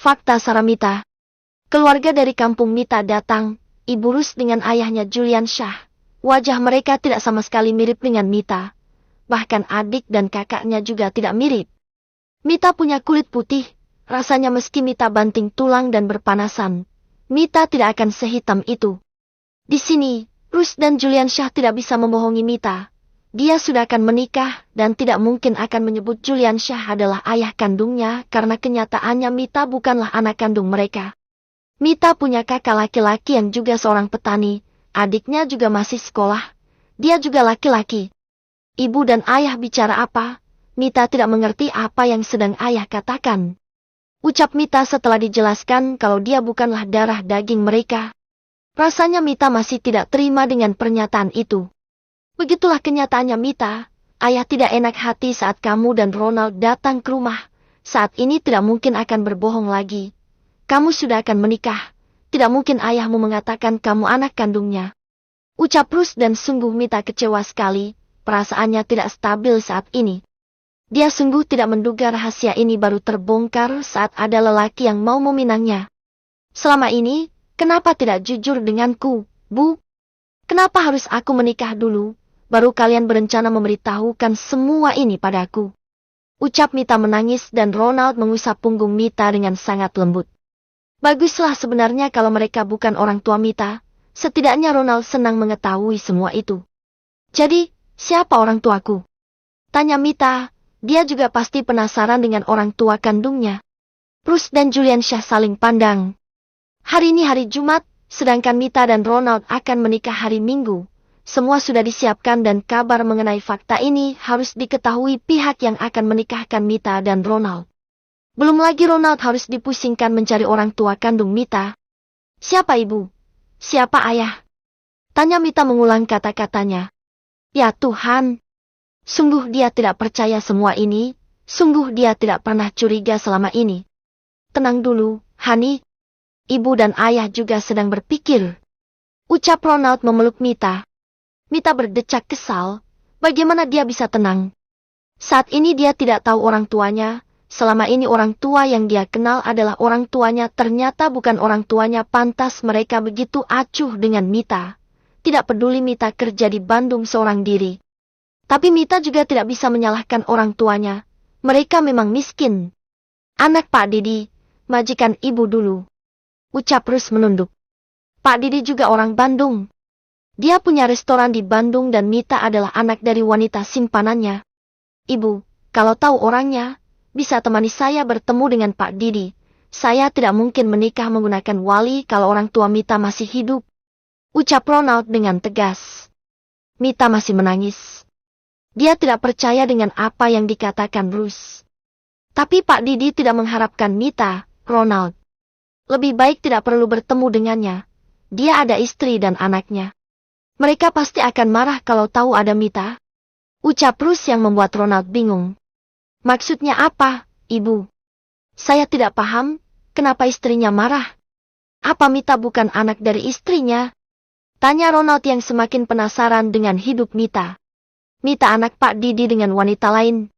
Fakta Saramita. Keluarga dari kampung Mita datang, Ibu Rus dengan ayahnya Julian Shah. Wajah mereka tidak sama sekali mirip dengan Mita. Bahkan adik dan kakaknya juga tidak mirip. Mita punya kulit putih, rasanya meski Mita banting tulang dan berpanasan, Mita tidak akan sehitam itu. Di sini, Rus dan Julian Shah tidak bisa membohongi Mita. Dia sudah akan menikah dan tidak mungkin akan menyebut Julian Shah adalah ayah kandungnya karena kenyataannya Mita bukanlah anak kandung mereka. Mita punya kakak laki-laki yang juga seorang petani, adiknya juga masih sekolah, dia juga laki-laki. Ibu dan ayah bicara apa? Mita tidak mengerti apa yang sedang ayah katakan. Ucap Mita setelah dijelaskan kalau dia bukanlah darah daging mereka. Rasanya Mita masih tidak terima dengan pernyataan itu. Begitulah kenyataannya Mita, ayah tidak enak hati saat kamu dan Ronald datang ke rumah. Saat ini tidak mungkin akan berbohong lagi. Kamu sudah akan menikah, tidak mungkin ayahmu mengatakan kamu anak kandungnya. Ucap Rus dan sungguh Mita kecewa sekali, perasaannya tidak stabil saat ini. Dia sungguh tidak menduga rahasia ini baru terbongkar saat ada lelaki yang mau meminangnya. Selama ini, kenapa tidak jujur denganku, Bu? Kenapa harus aku menikah dulu? Baru kalian berencana memberitahukan semua ini padaku. Ucap Mita menangis dan Ronald mengusap punggung Mita dengan sangat lembut. Baguslah sebenarnya kalau mereka bukan orang tua Mita, setidaknya Ronald senang mengetahui semua itu. Jadi, siapa orang tuaku? Tanya Mita, dia juga pasti penasaran dengan orang tua kandungnya. Rus dan Julian Shah saling pandang. Hari ini hari Jumat, sedangkan Mita dan Ronald akan menikah hari Minggu. Semua sudah disiapkan dan kabar mengenai fakta ini harus diketahui pihak yang akan menikahkan Mita dan Ronald. Belum lagi Ronald harus dipusingkan mencari orang tua kandung Mita. Siapa ibu? Siapa ayah? Tanya Mita mengulang kata-katanya. Ya Tuhan! Sungguh dia tidak percaya semua ini, sungguh dia tidak pernah curiga selama ini. Tenang dulu, Hani. Ibu dan ayah juga sedang berpikir. Ucap Ronald memeluk Mita. Mita berdecak kesal, bagaimana dia bisa tenang? Saat ini dia tidak tahu orang tuanya, selama ini orang tua yang dia kenal adalah orang tuanya ternyata bukan orang tuanya pantas mereka begitu acuh dengan Mita. Tidak peduli Mita kerja di Bandung seorang diri. Tapi Mita juga tidak bisa menyalahkan orang tuanya, mereka memang miskin. Anak Pak Didi, majikan ibu dulu. Ucap Rus menunduk. Pak Didi juga orang Bandung. Dia punya restoran di Bandung dan Mita adalah anak dari wanita simpanannya. Ibu, kalau tahu orangnya, bisa temani saya bertemu dengan Pak Didi. Saya tidak mungkin menikah menggunakan wali kalau orang tua Mita masih hidup. Ucap Ronald dengan tegas. Mita masih menangis. Dia tidak percaya dengan apa yang dikatakan Rus. Tapi Pak Didi tidak mengharapkan Mita, Ronald. Lebih baik tidak perlu bertemu dengannya. Dia ada istri dan anaknya. Mereka pasti akan marah kalau tahu ada Mita. Ucap Rus yang membuat Ronald bingung. Maksudnya apa, Ibu? Saya tidak paham, kenapa istrinya marah? Apa Mita bukan anak dari istrinya? Tanya Ronald yang semakin penasaran dengan hidup Mita. Mita anak Pak Didi dengan wanita lain.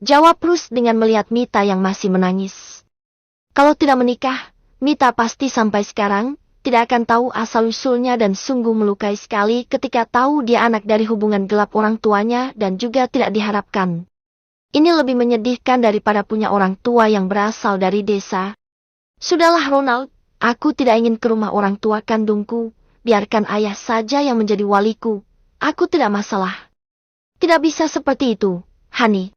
Jawab Rus dengan melihat Mita yang masih menangis. Kalau tidak menikah, Mita pasti sampai sekarang tidak akan tahu asal-usulnya dan sungguh melukai sekali ketika tahu dia anak dari hubungan gelap orang tuanya dan juga tidak diharapkan. Ini lebih menyedihkan daripada punya orang tua yang berasal dari desa. Sudahlah Ronald, aku tidak ingin ke rumah orang tua kandungku, biarkan ayah saja yang menjadi waliku, aku tidak masalah. Tidak bisa seperti itu, Hani.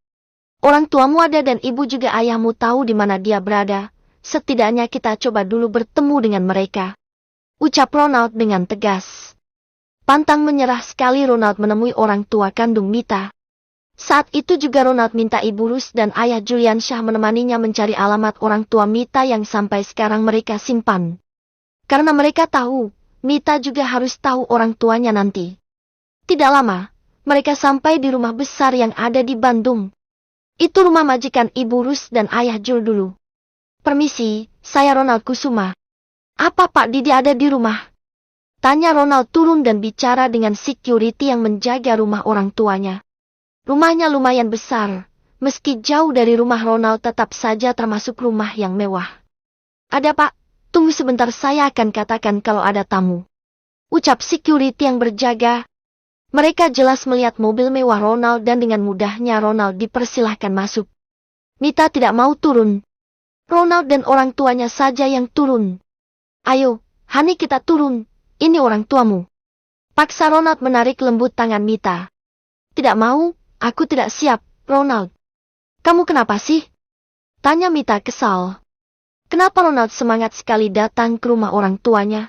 Orang tuamu ada dan ibu juga ayahmu tahu di mana dia berada, setidaknya kita coba dulu bertemu dengan mereka. Ucap Ronald dengan tegas. Pantang menyerah sekali Ronald menemui orang tua kandung Mita. Saat itu juga Ronald minta Ibu Rus dan ayah Julian Shah menemaninya mencari alamat orang tua Mita yang sampai sekarang mereka simpan. Karena mereka tahu, Mita juga harus tahu orang tuanya nanti. Tidak lama, mereka sampai di rumah besar yang ada di Bandung. Itu rumah majikan Ibu Rus dan ayah Jul dulu. Permisi, saya Ronald Kusuma. Apa Pak Didi ada di rumah? Tanya Ronald turun dan bicara dengan security yang menjaga rumah orang tuanya. Rumahnya lumayan besar, meski jauh dari rumah Ronald tetap saja termasuk rumah yang mewah. Ada Pak, tunggu sebentar saya akan katakan kalau ada tamu. Ucap security yang berjaga. Mereka jelas melihat mobil mewah Ronald dan dengan mudahnya Ronald dipersilahkan masuk. Mita tidak mau turun. Ronald dan orang tuanya saja yang turun. Ayo, Hani kita turun, ini orang tuamu. Paksa Ronald menarik lembut tangan Mita. Tidak mau, aku tidak siap, Ronald. Kamu kenapa sih? Tanya Mita kesal. Kenapa Ronald semangat sekali datang ke rumah orang tuanya?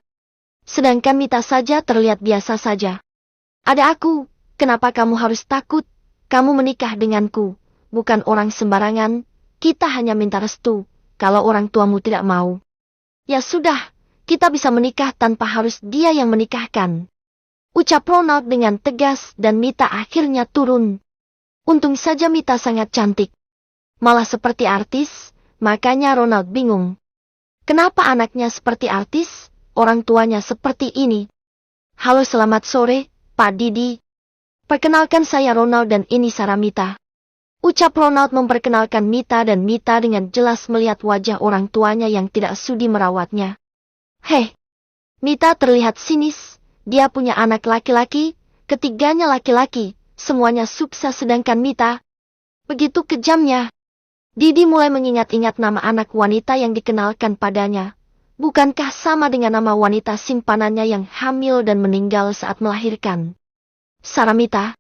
Sedangkan Mita saja terlihat biasa saja. Ada aku, kenapa kamu harus takut? Kamu menikah denganku, bukan orang sembarangan. Kita hanya minta restu, kalau orang tuamu tidak mau. Ya sudah, kita bisa menikah tanpa harus dia yang menikahkan. Ucap Ronald dengan tegas dan Mita akhirnya turun. Untung saja Mita sangat cantik. Malah seperti artis, makanya Ronald bingung. Kenapa anaknya seperti artis, orang tuanya seperti ini? Halo selamat sore, Pak Didi. Perkenalkan saya Ronald dan ini Sarah Mita. Ucap Ronald memperkenalkan Mita dan Mita dengan jelas melihat wajah orang tuanya yang tidak sudi merawatnya. Heh, Mita terlihat sinis, dia punya anak laki-laki, ketiganya laki-laki, semuanya sukses sedangkan Mita begitu kejamnya. Didi mulai mengingat-ingat nama anak wanita yang dikenalkan padanya. Bukankah sama dengan nama wanita simpanannya yang hamil dan meninggal saat melahirkan? Sarah Mita.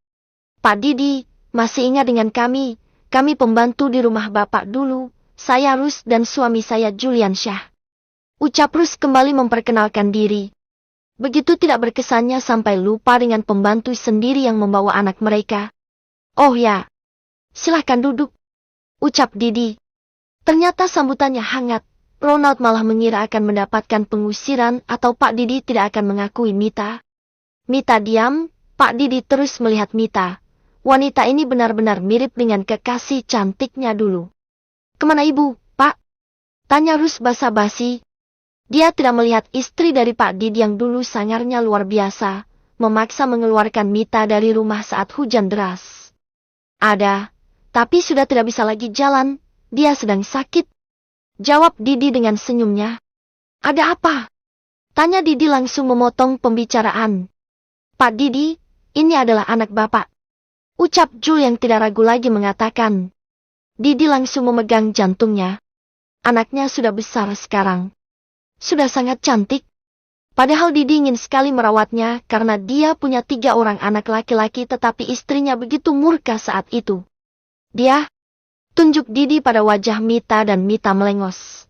Pak Didi, masih ingat dengan kami pembantu di rumah Bapak dulu, saya Rus dan suami saya Julian Syah. Ucap Rus kembali memperkenalkan diri. Begitu tidak berkesannya sampai lupa dengan pembantu sendiri yang membawa anak mereka. Oh ya, silahkan duduk. Ucap Didi. Ternyata sambutannya hangat. Ronald malah mengira akan mendapatkan pengusiran atau Pak Didi tidak akan mengakui Mita. Mita diam, Pak Didi terus melihat Mita. Wanita ini benar-benar mirip dengan kekasih cantiknya dulu. Kemana ibu, Pak? Tanya Rus basa-basi. Dia tidak melihat istri dari Pak Didi yang dulu sangarnya luar biasa, memaksa mengeluarkan Mita dari rumah saat hujan deras. Ada. Tapi sudah tidak bisa lagi jalan, dia sedang sakit. Jawab Didi dengan senyumnya. Ada apa? Tanya Didi langsung memotong pembicaraan. Pak Didi, ini adalah anak Bapak. Ucap Jul yang tidak ragu lagi mengatakan. Didi langsung memegang jantungnya. Anaknya sudah besar sekarang. Sudah sangat cantik. Padahal Didi ingin sekali merawatnya karena dia punya 3 orang anak laki-laki tetapi istrinya begitu murka saat itu. Dia tunjuk Didi pada wajah Mita dan Mita melengos.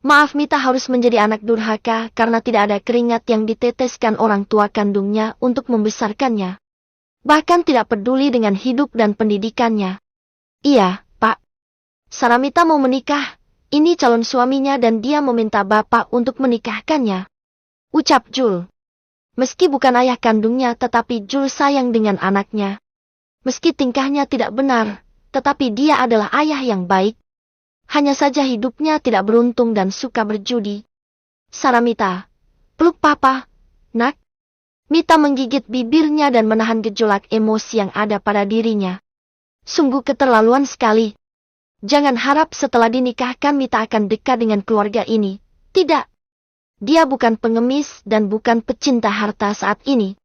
Maaf Mita harus menjadi anak durhaka karena tidak ada keringat yang diteteskan orang tua kandungnya untuk membesarkannya. Bahkan tidak peduli dengan hidup dan pendidikannya. Iya, Pak. Sarah Mita mau menikah, ini calon suaminya dan dia meminta Bapak untuk menikahkannya. Ucap Jul. Meski bukan ayah kandungnya tetapi Jul sayang dengan anaknya. Meski tingkahnya tidak benar, tetapi dia adalah ayah yang baik. Hanya saja hidupnya tidak beruntung dan suka berjudi. Sarah Mita, peluk Papa, nak. Mita menggigit bibirnya dan menahan gejolak emosi yang ada pada dirinya. Sungguh keterlaluan sekali. Jangan harap setelah dinikahkan Mita akan dekat dengan keluarga ini. Tidak. Dia bukan pengemis dan bukan pecinta harta saat ini.